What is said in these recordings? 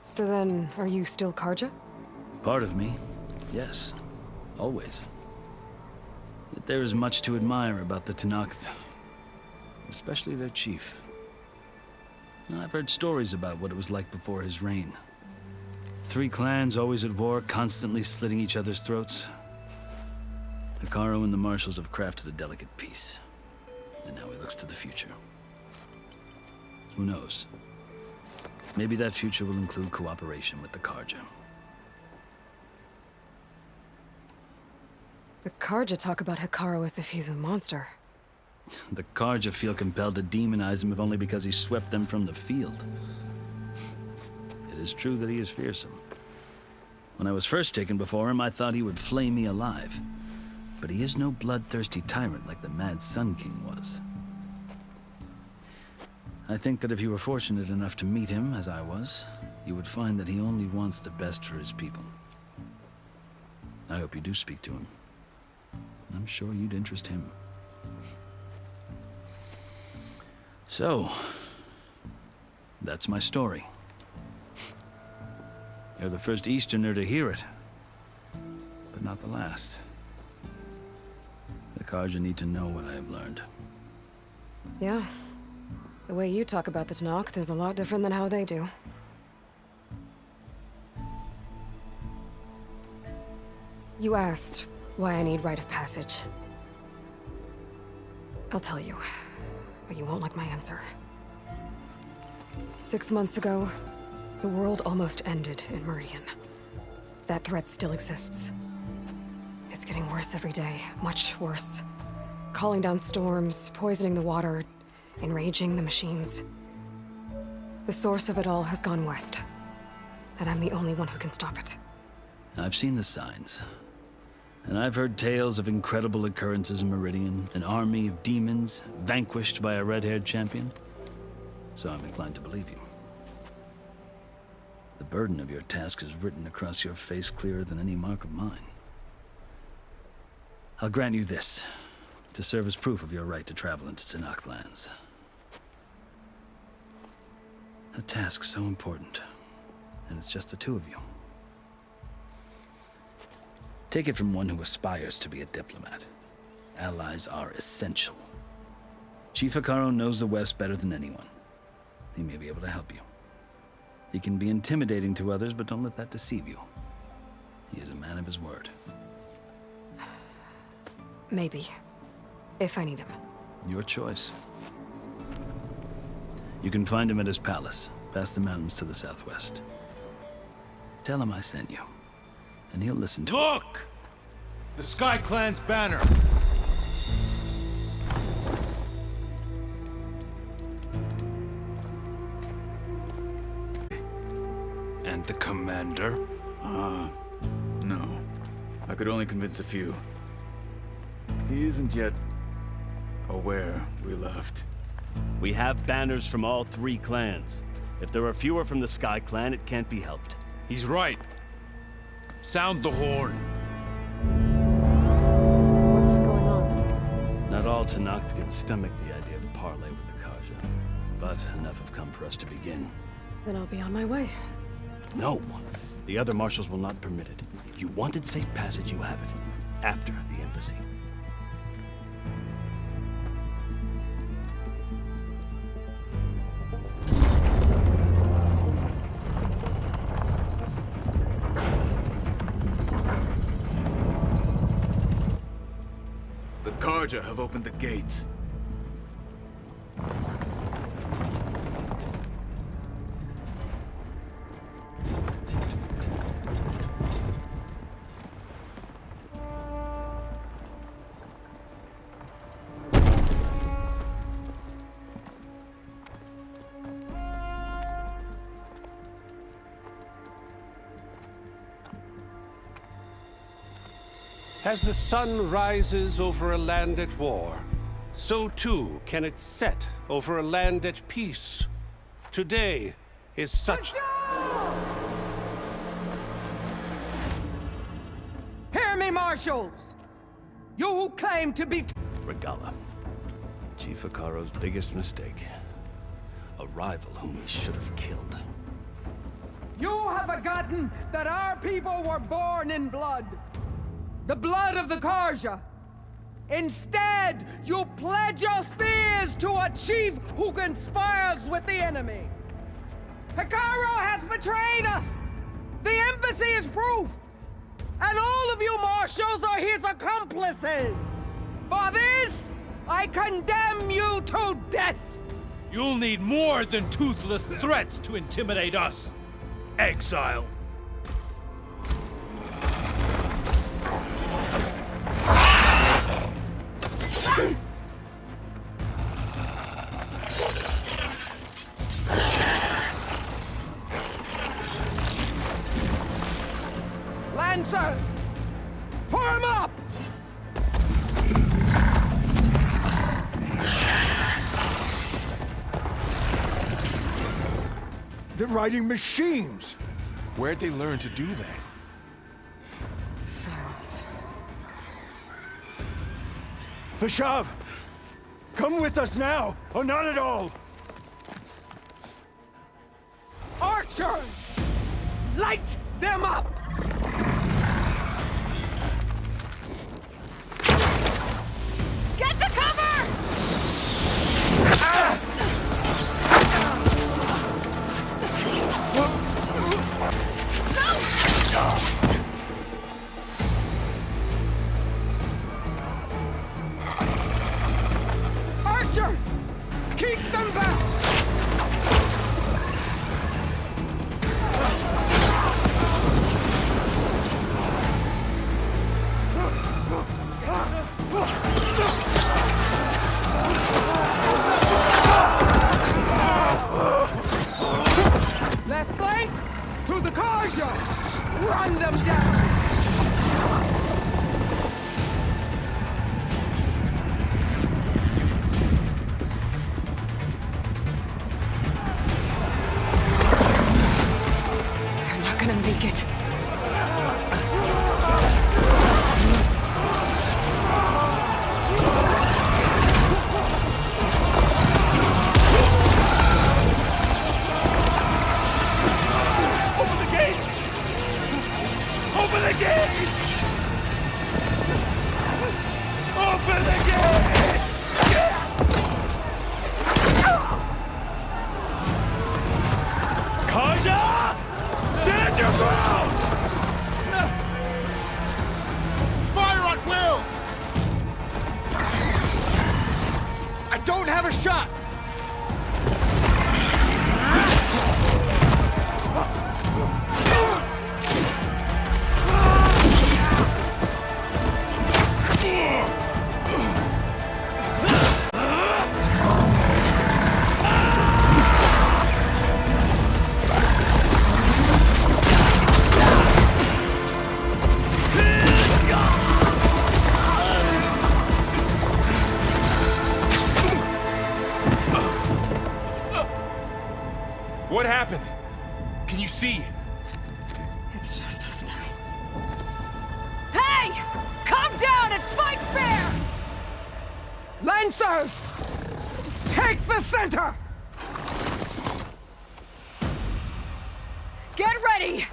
So then, are you still Karja? Part of me, yes. Always. Yet there is much to admire about the Tenakth. Especially their chief. And I've heard stories about what it was like before his reign. 3 clans always at war, constantly slitting each other's throats. Hekarro and the Marshals have crafted a delicate peace. And now he looks to the future. Who knows? Maybe that future will include cooperation with the Karja. The Karja talk about Hekarro as if he's a monster. The Karja feel compelled to demonize him if only because he swept them from the field. It is true that he is fearsome. When I was first taken before him, I thought he would flay me alive. But he is no bloodthirsty tyrant like the Mad Sun King was. I think that if you were fortunate enough to meet him, as I was, you would find that he only wants the best for his people. I hope you do speak to him. I'm sure you'd interest him. So, that's my story. You're the first Easterner to hear it, but not the last. The Karja need to know what I have learned. Yeah. The way you talk about the Tenakth is a lot different than how they do. You asked why I need rite of passage. I'll tell you, but you won't like my answer. 6 months ago, the world almost ended in Meridian. That threat still exists. It's getting worse every day, much worse. Calling down storms, poisoning the water, enraging the machines. The source of it all has gone west, and I'm the only one who can stop it. I've seen the signs. And I've heard tales of incredible occurrences in Meridian, an army of demons vanquished by a red-haired champion. So I'm inclined to believe you. The burden of your task is written across your face clearer than any mark of mine. I'll grant you this, to serve as proof of your right to travel into Tenakth lands. A task so important, and it's just the 2 of you. Take it from one who aspires to be a diplomat. Allies are essential. Chief Hekarro knows the West better than anyone. He may be able to help you. He can be intimidating to others, but don't let that deceive you. He is a man of his word. Maybe. If I need him. Your choice. You can find him at his palace, past the mountains to the southwest. Tell him I sent you, and he'll listen to it. Look! The Sky Clan's banner! And the commander? No. I could only convince a few. He isn't yet aware we left. We have banners from all 3 clans. If there are fewer from the Sky Clan, it can't be helped. He's right. Sound the horn. What's going on? Not all Tenakth can stomach the idea of parley with the Karja, but enough have come for us to begin. Then I'll be on my way. No, the other marshals will not permit it. You wanted safe passage, you have it. After the embassy. The Karja have opened the gates. As the sun rises over a land at war, so too can it set over a land at peace. Today is such... Hear me, marshals! You who claim to be... Regala. Chief Hekarro's biggest mistake. A rival whom he should have killed. You have forgotten that our people were born in blood. The blood of the Karja. Instead, you pledge your spears to a chief who conspires with the enemy. Hikaru has betrayed us! The embassy is proof! And all of you marshals are his accomplices! For this, I condemn you to death! You'll need more than toothless threats to intimidate us. Exile. Lancers! Form up! They're riding machines! Where'd they learn to do that? Silence. Vashav! Come with us now, or not at all! Archers! Light them up! Get to cover! Archers! Keep them back! Left flank! To the Karja! Run them down! They're not gonna make it. Open the gates! Open the gates! Open the gates! Karja! Stand your ground! Fire at will! I don't have a shot! What happened? Can you see? It's just us now. Hey! Calm down and fight fair! Lancers! Take the center! Get ready!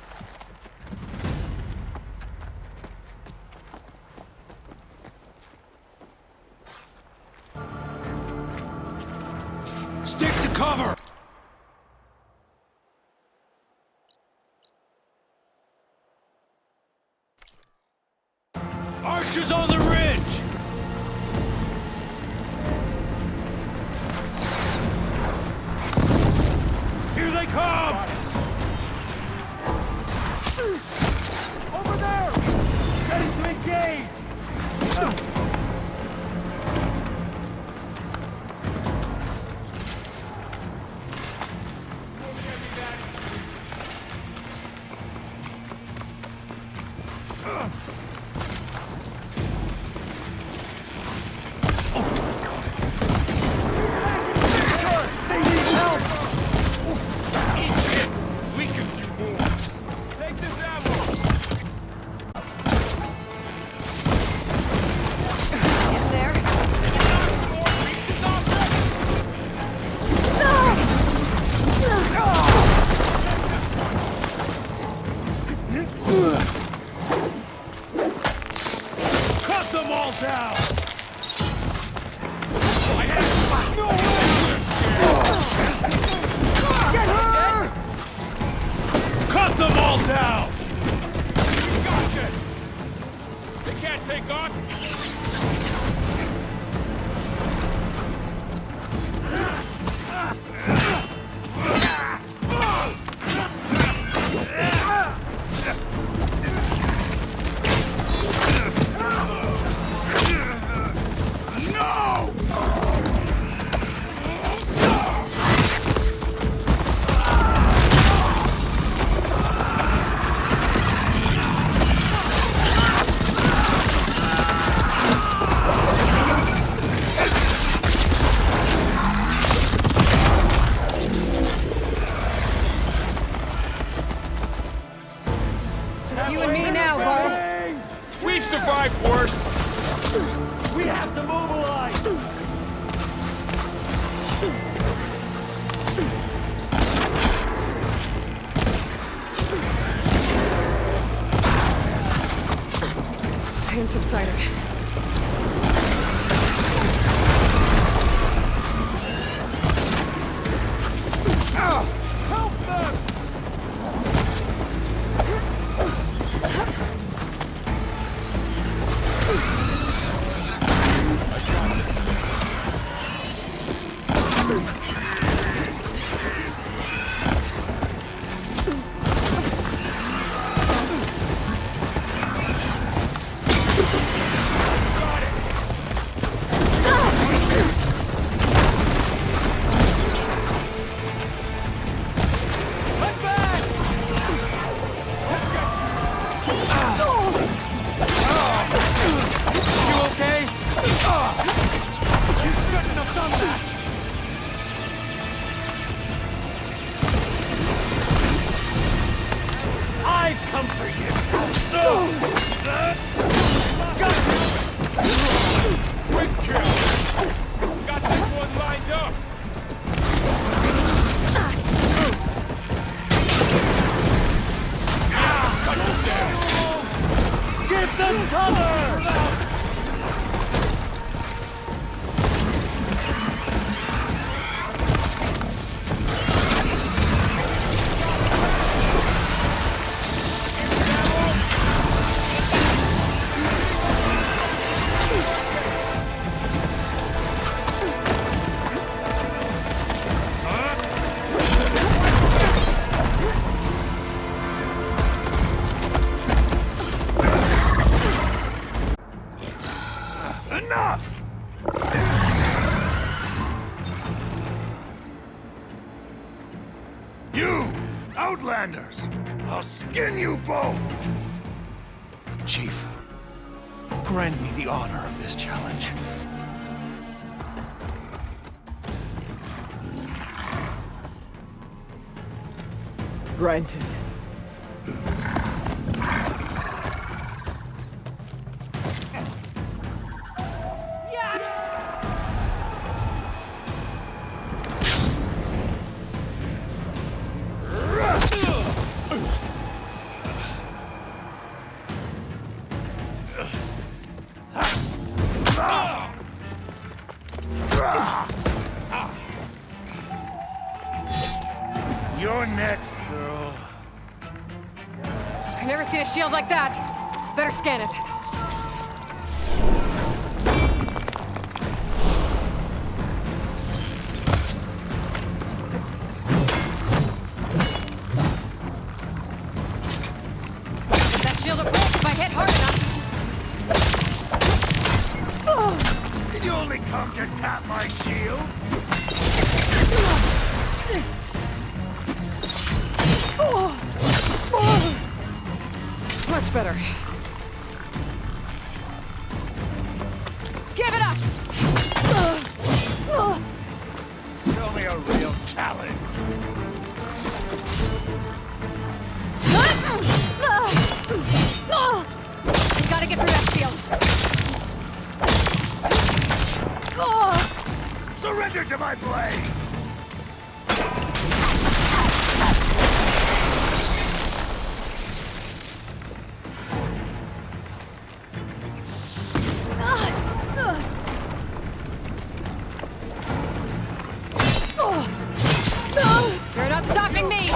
Stick to cover! Archers on the ridge! Here they come! Over there! Ready to engage! They need help! survived worse. We have to mobilize! Pain subsiding. Help them! Enough! You, Outlanders! I'll skin you both! Chief, grant me the honor of this challenge. Granted. You're next, girl. I've never seen a shield like that. Better scan it. That shield will break if I hit hard enough. Did you only come to tap my shield? Much better. Give it up! Show me a real challenge. We gotta get through that shield. Surrender to my blade! You're not stopping me!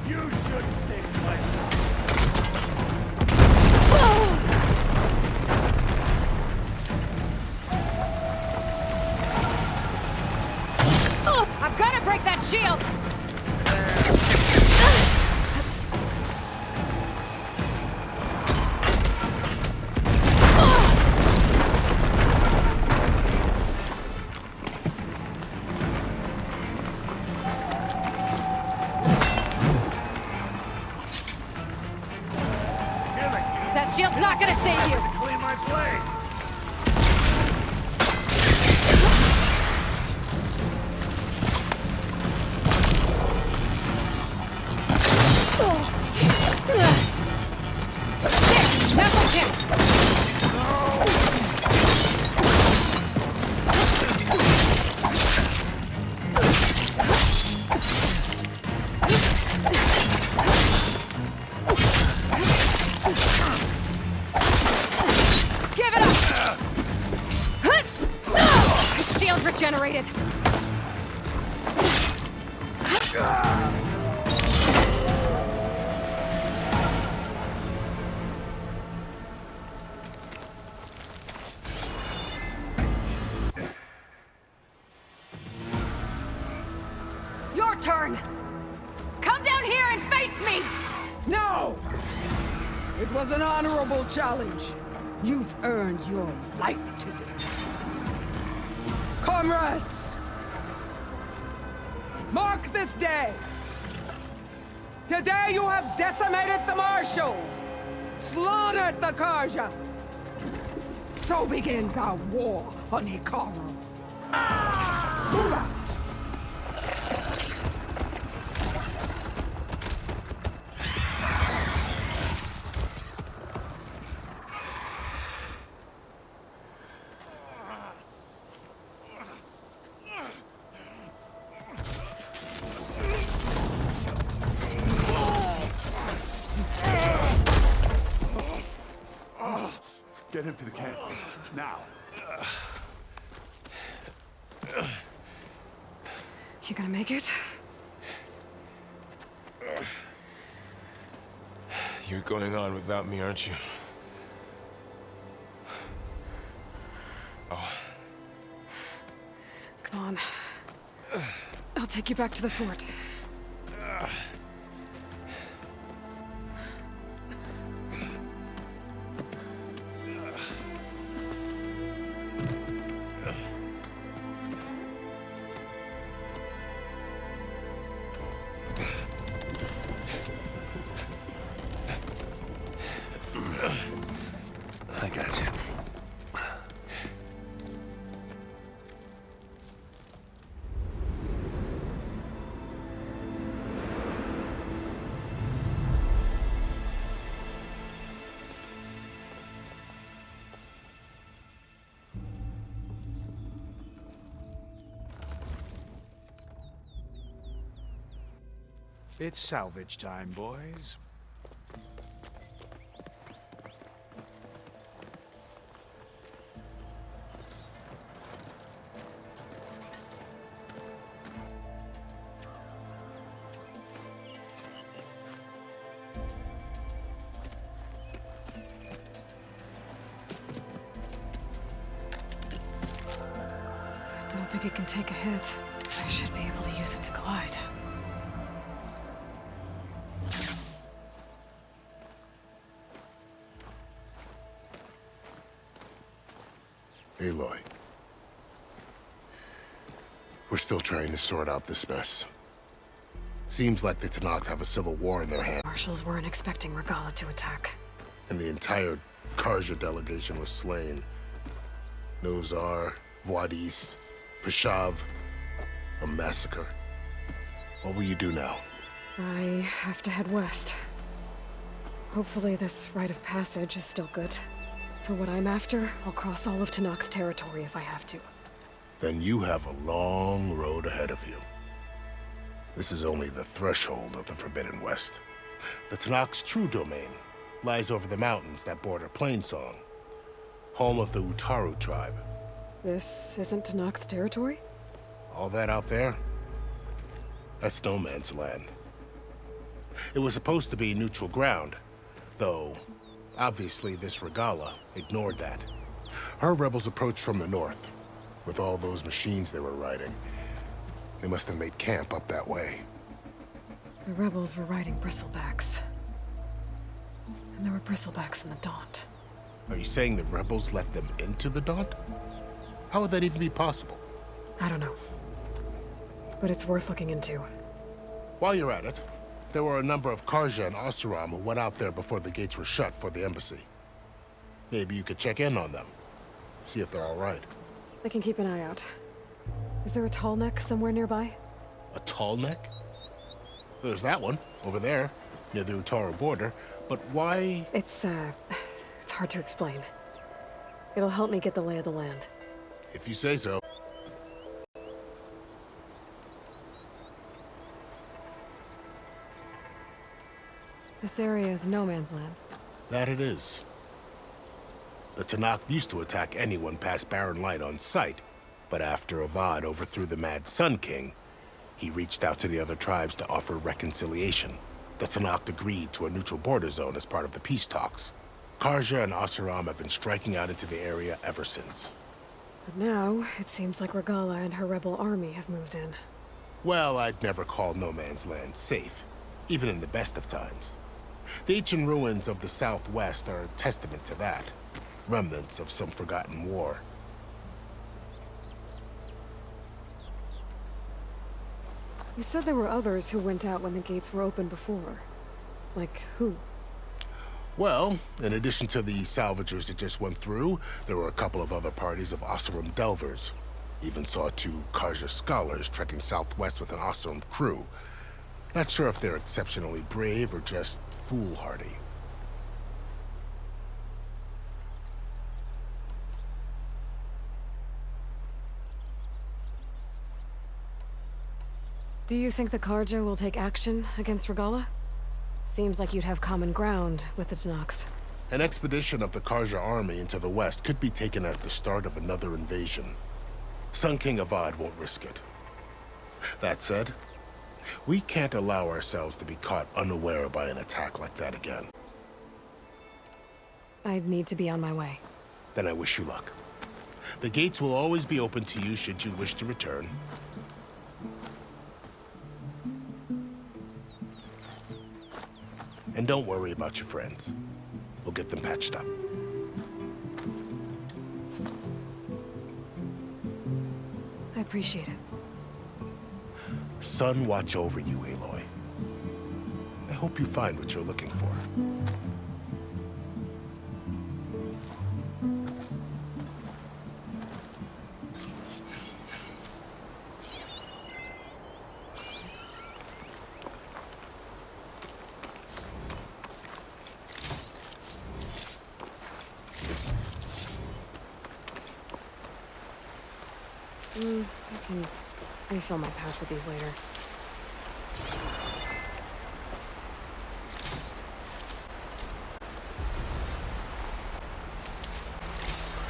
You should stay quiet. I've gotta break that shield! That shield's not gonna save you! Clean my blade! generated! Your turn! Come down here and face me! No! It was an honorable challenge. You've earned your life today. Comrades! Mark this day! Today you have decimated the Marshals! Slaughtered the Karja! So begins our war on Hikaru. Move out! Get him to the camp. Now. You gonna make it? You're going on without me, aren't you? Oh. Come on. I'll take you back to the fort. I got you. It's salvage time, boys. I don't think it can take a hit. I should be able to use it to glide. Aloy. We're still trying to sort out this mess. Seems like the Tenakth have a civil war in their hands, Marshals weren't expecting Regala to attack. and the entire Karja delegation was slain. Nozar, Vuadis, Fashav, a massacre. What will you do now? I have to head west. Hopefully this rite of passage is still good. For what I'm after, I'll cross all of Tenakth territory if I have to. Then you have a long road ahead of you. This is only the threshold of the Forbidden West. The Tenakth's true domain lies over the mountains that border Plainsong, home of the Utaru tribe. This isn't Tenakth territory? All that out there? That's no man's land. It was supposed to be neutral ground, though obviously this Regala ignored that. Her rebels approached from the north. With all those machines they were riding, they must have made camp up that way. The rebels were riding bristlebacks. And there were bristlebacks in the Daunt. Are you saying the rebels let them into the Daunt? How would that even be possible? I don't know. But it's worth looking into. While you're at it, there were a number of Karja and Oseram who went out there before the gates were shut for the embassy. Maybe you could check in on them. See if they're all right. I can keep an eye out. Is there a tall neck somewhere nearby? A tall neck? There's that one, over there, near the Utaru border. But why? It's hard to explain. It'll help me get the lay of the land. If you say so. This area is no man's land. That it is. The Tenakth used to attack anyone past Barren Light on sight, But after Avad overthrew the Mad Sun King, he reached out to the other tribes to offer reconciliation. The Tenakth agreed to a neutral border zone as part of the peace talks. Karja and Oseram have been striking out into the area ever since. But now, it seems like Regala and her rebel army have moved in. Well, I'd never call No Man's Land safe, even in the best of times. The ancient ruins of the Southwest are a testament to that. Remnants of some forgotten war. You said there were others who went out when the gates were open before. Like who? Well, in addition to the salvagers that just went through, there were a couple of other parties of Oseram delvers. Even saw 2 Karja scholars trekking southwest with an Oseram crew. Not sure if they're exceptionally brave or just foolhardy. Do you think the Karja will take action against Regala? Seems like you'd have common ground with the Tenakth. An expedition of the Karja army into the west could be taken as the start of another invasion. Sun King Avad won't risk it. That said, we can't allow ourselves to be caught unaware by an attack like that again. I'd need to be on my way. Then I wish you luck. The gates will always be open to you should you wish to return. And don't worry about your friends. We'll get them patched up. I appreciate it. Sun watch over you, Aloy. I hope you find what you're looking for. I can refill my pouch with these later.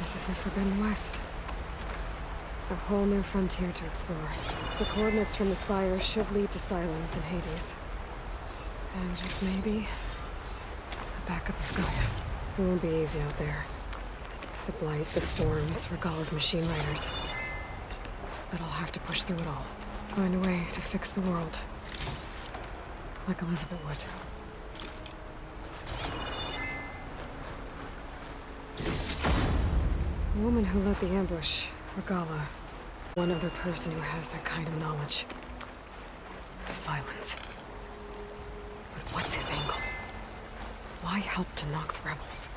This is the Forbidden West. A whole new frontier to explore. The coordinates from the spire should lead to Silence and Hades. And just maybe, a backup of Gaia. It won't be easy out there. The Blight, the Storms, Regala's machine riders. But I'll have to push through it all. Find a way to fix the world. Like Elizabeth would. The woman who led the ambush, Regala. One other person who has that kind of knowledge. Silence. But what's his angle? Why help to knock the rebels?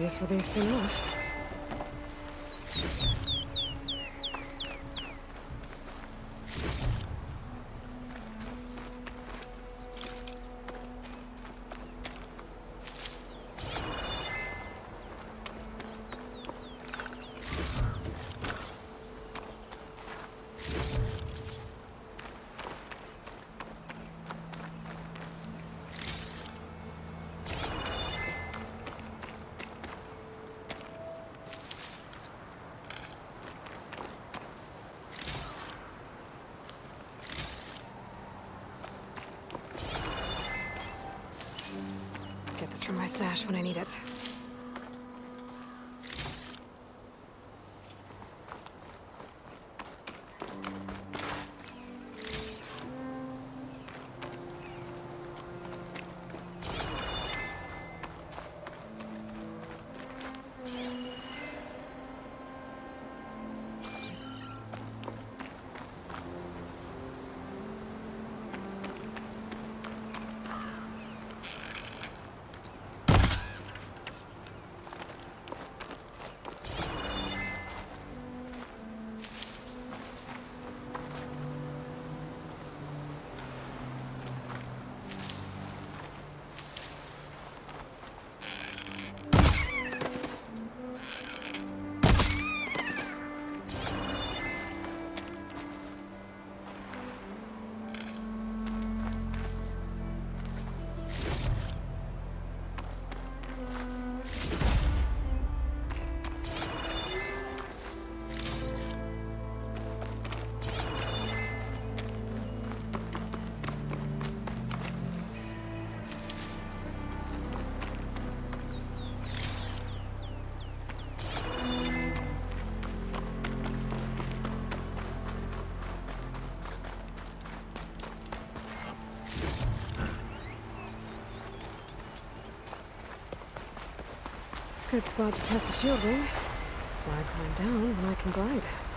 Use for these soon enough. from my stash when I need it. Good spot to test the shield ring. Why climb down when I can glide?